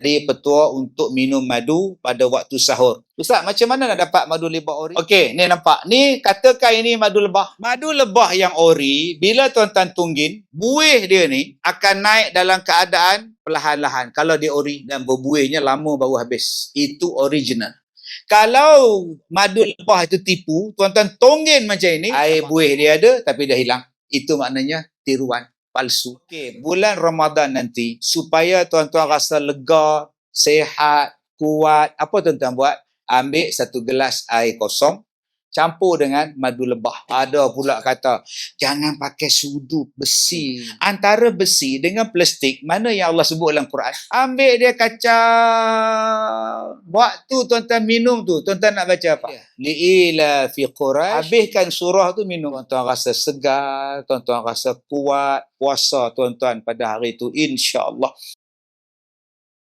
Jadi petua untuk minum madu pada waktu sahur. Ustaz, macam mana nak dapat madu lebah ori? Okey, ni nampak. Ni katakan ini madu lebah. Madu lebah yang ori, bila tuan-tuan tunggin, buih dia ni akan naik dalam keadaan perlahan-lahan. Kalau dia ori dan berbuihnya lama baru habis. Itu original. Kalau madu lebah itu tipu, tuan-tuan tunggin macam ini, air buih dia ada tapi dia hilang. Itu maknanya tiruan. Palsu. Okey, bulan Ramadan nanti, supaya tuan-tuan rasa lega, sihat, kuat, apa tuan-tuan buat? Ambil 1 gelas air kosong, campur dengan madu lebah. Ada pula kata, jangan pakai sudu besi. Antara besi dengan plastik, mana yang Allah sebut dalam Quran? Ambil dia kacau. Waktu tuan-tuan minum tu, tuan-tuan nak baca apa? Li'ila fi Quraish. Habiskan surah tu minum. Tuan-tuan rasa segar, tuan-tuan rasa kuat, puasa tuan-tuan pada hari tu, insya-Allah.